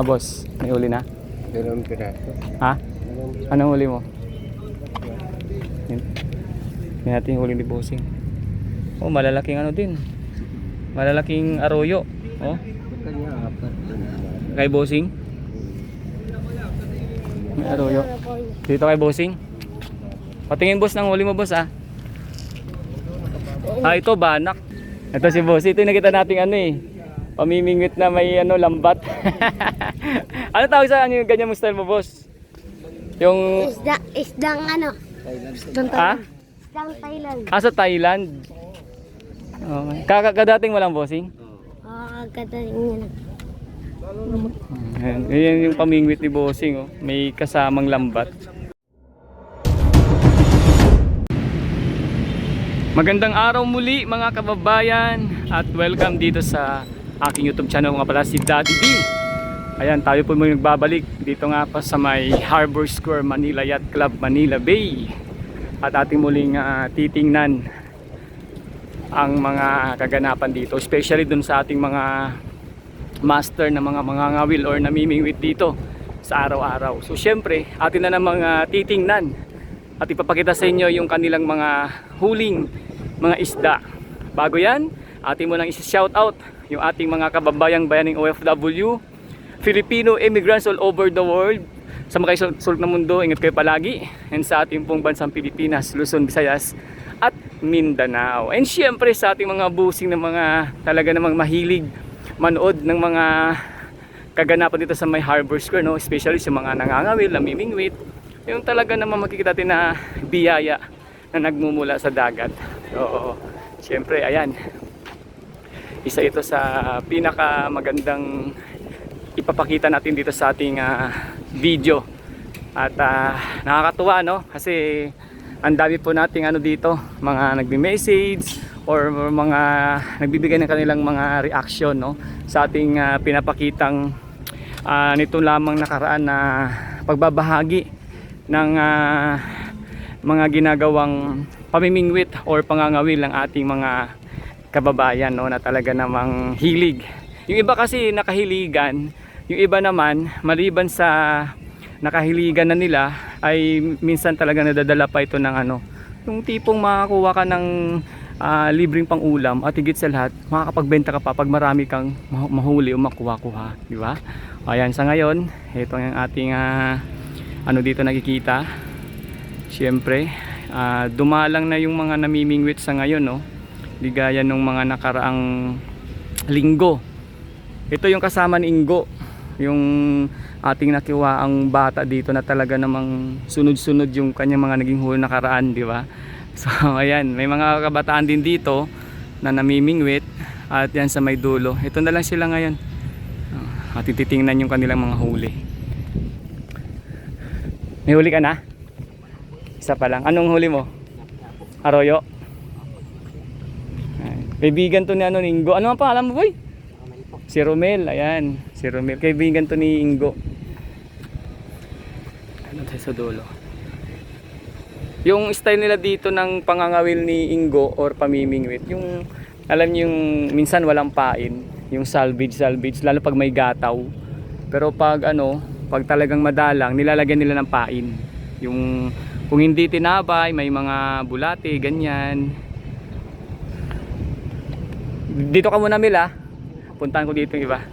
Boss, may huli na? Dalawang piraso. Ha? Anong huli mo? May natin huli ni Bossing. Oh, malalaking ano din. Malalaking arroyo. Oh, Kanya apat. kay Bossing. May arroyo. Dito kay Bossing. Patingin boss ng huli mo, boss, ah. Ito banak. Ito si Boss. Ito yung nakita nating ano eh. Pamimingwit na may ano, lambat. Ano tawag sa ano yung ganyan mo style mo, boss? Yung Isdang ano? Isdang ha? Isdang Thailand. Sa Thailand. Okay. Kakadating mo lang, Bossing? Kataling niya lang. Yan yung pamingwit ni Bossing, oh. May kasamang lambat. Magandang araw muli mga kababayan at welcome dito sa aking YouTube channel, nga pala si Daddy D. Ayan, tayo po muli nagbabalik dito nga pa sa may Harbor Square, Manila Yacht Club, Manila Bay. At ating muling titingnan ang mga kaganapan dito, especially dun sa ating mga master na mga mangangawil or namimingwit dito sa araw-araw. So syempre, atin na namang titingnan at ipapakita sa inyo yung kanilang mga huling mga isda. Bago yan, atin mo nang isi-shoutout yung ating mga kababayang bayaning OFW, Filipino immigrants all over the world. Sa mga sulok ng mundo, ingat kayo palagi. And sa ating pong bansang Pilipinas, Luzon, Visayas at Mindanao. And syempre sa ating mga busing na mga talaga namang mahilig manood ng mga kaganapan dito sa may Harbor Square, no? Especially sa mga nangangawil, namimingwit, yung talaga naman makikita natin na biyaya na nagmumula sa dagat. So, syempre, ayan, isa ito sa pinaka magandang ipapakita natin dito sa ating video. At nakakatuwa, no? Kasi ang dami po nating ano dito, mga nagme-message or mga nagbibigay ng kanilang mga reaction, no? Sa ating pinapakitang nito lamang nakaraan na pagbabahagi ng mga ginagawang pamimingwit or pangangawil ng ating mga kababayan, no, na talaga namang hilig. Yung iba kasi nakahiligan, yung iba naman maliban sa nakahiligan na nila ay minsan talaga nadadala pa ito ng ano, yung tipong makakuha ka ng libreng pang-ulam at higit sa lahat makakapagbenta ka pa pag marami kang mahuli o makuha-kuha, di ba? Ayan, sa ngayon, ito ang ating ano dito nakikita. Siyempre, dumalang na yung mga namimingwit sa ngayon, no? Di gaya nung mga nakaraang linggo. Ito yung kasama ni Ingo, yung ating nakiwa ang bata dito na talaga namang sunod-sunod yung kanyang mga naging huli nakaraan, di ba? So ayan, may mga kabataan din dito na namimingwit at yan sa may dulo. Ito na lang sila ngayon. At titingnan yung kanilang mga huli. May huli ka na? Isa pa lang. Anong huli mo? Arroyo? Kaibigan to ni ano, ni Ingo. Ano ang pangalan mo, boy? Si Romel. Ayan, si Romel. Kaibigan to ni Ingo. Ano tayo sa dulo? Yung style nila dito ng pangangawil ni Ingo or pamimingwit, yung alam niyo yung minsan walang pain, yung salvage, lalo pag may gataw. Pero pag ano, pag talagang madalang, nilalagyan nila ng pain. Yung kung hindi tinabay, may mga bulate, ganyan. Dito ka muna, Mila. Puntahan ko dito yung iba.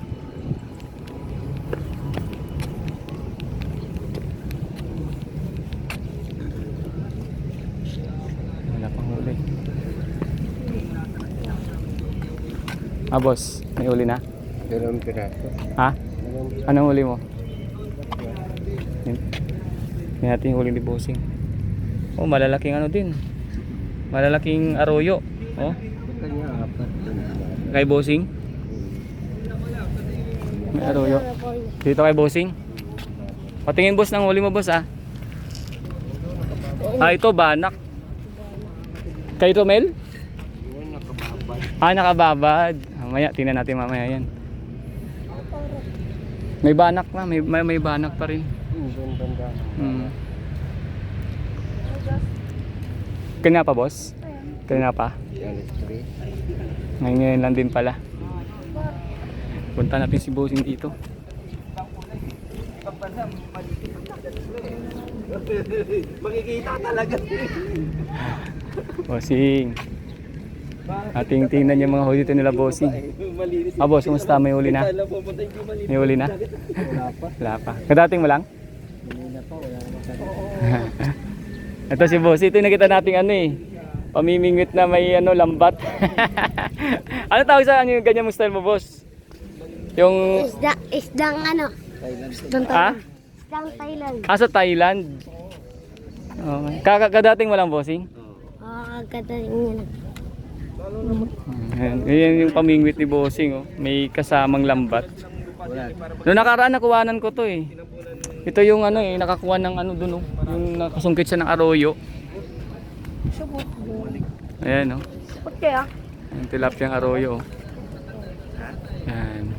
Wala pang huli. Boss, may huli na? Dalawang piraso. Ha? Anong huli mo? May natin huli ni Bossing. Oh, malalaking ano din. Malalaking arroyo. Oh, Kanya apat. kay Bossing. May arroyo. Dito kay Bossing. Patingin boss ng huli mo, boss, ah. Ito banak. Kay Romel? Nakababad. Mamaya, tingnan natin mamaya yan. May banak na, may banak pa rin. Kanina pa, boss? Kanina pa? Ngayon lang din pala. Punta natin si Bossing dito. Makikita talaga. Bossing. Ating tingnan yung mga huli dito nila, bossing. Ah, boss, kumusta? May huli na? May huli na? Wala pa. Kadating mo lang? Ito si boss. Ito yung nakita nating ano eh. Pamimingwit na may ano, lambat. Ano tawag sa ano yung ganyan mo style mo, boss? Yung... Isdang ano? Isdang Ah? Thailand. Isdang Thailand. Ah, sa Thailand. Okay. Kadating mo lang, bossing? Kadating niya lang. Yan yung pamingwit ni bossing, oh. May kasamang lambat. Noong nakaraan nakuhanan ko to eh. Ito yung ano eh, nakakuha ng ano dun oh. Yung nakasungkit siya ng arroyo. Ayan oh. Okay ah. Yung tilapiyang arroyo oh. Yan.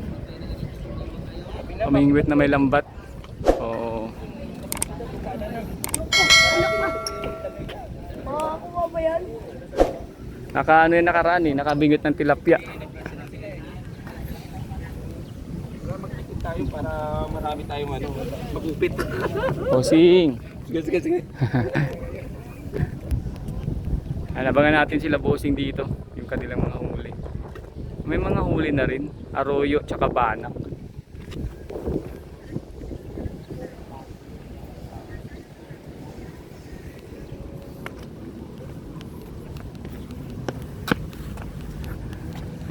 Pamingwit na may lambat. Oo. Kuha ba yan? Naka ano yung nakaraan eh, nakabingwit ng tilapia. Tayo para marami tayong ano, magupit. Bossing. Sige. Alabangan natin sila bossing dito, yung kanilang mga huli. May mga huli na rin, arroyo tsaka banak.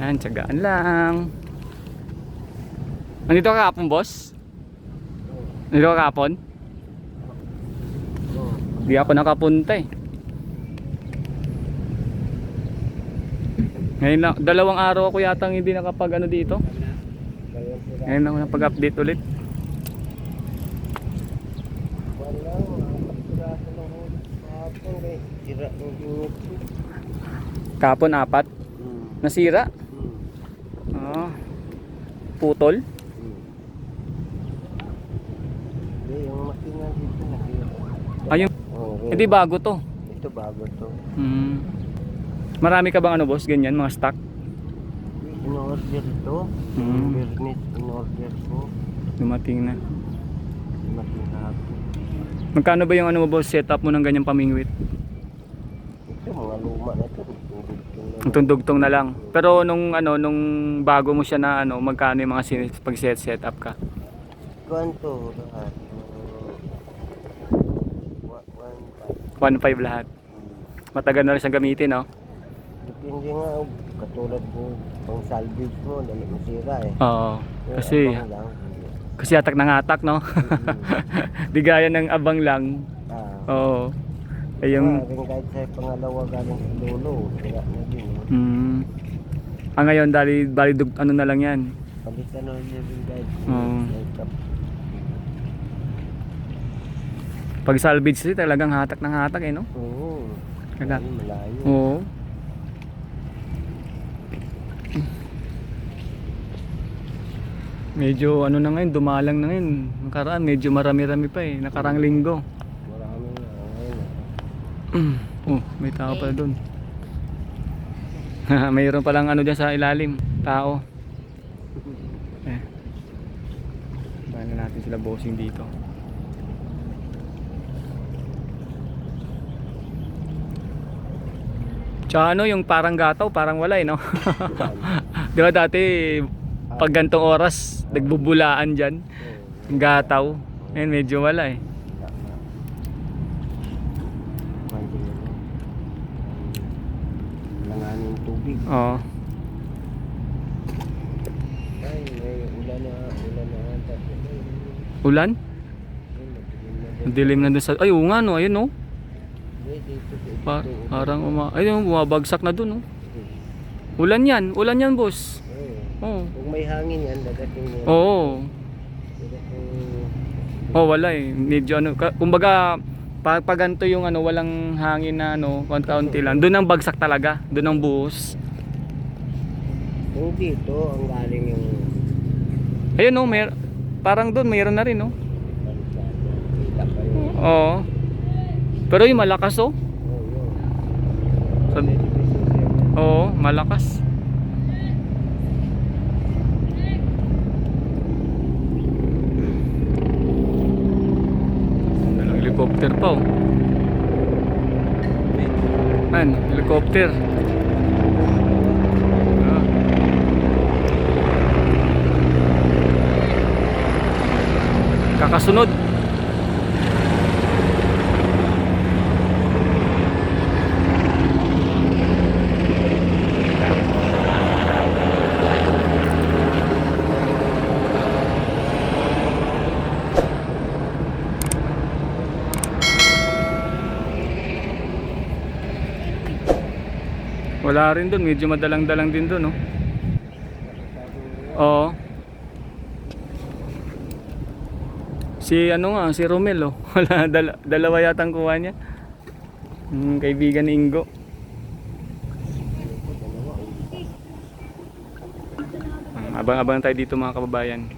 Yan, tsagaan lang. Nandito ka kahapon, boss? Nandito ka kahapon? Di ako nakapunta eh. Ngayon lang, 2 araw ako yatang hindi nakapag ano dito. Ngayon ako napag-update ulit. Kahapon 4. Nasira? Ah. Putol? Yung makina dito nakita. Ayun. Hindi bago to. Ito bago to. Marami ka bang ano boss, ganyan mga stock? In-order to. Bernis in-order ko. Dumating na. Makina ko. Magkano ba yung ano mo boss, setup mo ng ganyang pamingwit? Ito mga luma na to. Tundugtong na lang. Pero nung ano, nung bago mo siya na ano, magkano yung mga pag set up ka? Kuanto lahat. 1.5 lahat. Matagal na rin siyang gamitin, no? Depende nga, katulad mo, pang salvage mo, dali masira eh. Oo. Kasi Abang lang. kasi atak ng atak, no? Di gaya ng abang lang. Oo. Eh yung Kahit sa pangalawa galing sa lolo, sira na din. ngayon bali ano na lang 'yan. Palitan na yung guide. Pag salvage kasi talagang hatak ng hatak eh, no? Oo. Kaya Malayo. oo. Medyo ano na ngayon, dumalang na ngayon. Nakaraan medyo marami-rami pa eh, nakarang linggo. Marami na. Oh, may tao pala doon. Mayroon palang ano diyan sa ilalim, tao. Bahala natin sila bossing dito. Tsaka ano, yung parang gataw, parang wala eh, no? Di ba dati, pag gantong oras, nagbubulaan dyan. Yung gataw. Ngayon medyo wala eh. Langanin tubig. Oo. Ay, may ulan na ata. Ulan? Dilim na dun sa... Ay, oo nga no, ayun no. Parang ayun, bumabagsak na dun no. Ulan yan boss. Oo. Kung may hangin yan, dadating yan. Oo. Oh, wala eh. Medyo ano, kumbaga pag ganito yung ano, walang hangin na ano, kaunti lang. Doon ang bagsak talaga, doon ang buhos. Kung dito, ang galing yung Ayun no, parang doon mayroon na rin no. kita pa yun. Oo. Pero yung malakas oh. Oo, malakas. helicopter pa oh. Man, helicopter. Ah. Kakasunod. Wala rin doon, medyo madalang-dalang din doon, no? Oo. Si ano nga, si Romel, oh. Wala, dalawa yatang kuha niya. Kaibigan ni Ingo. Abang-abang tayo dito mga kababayan.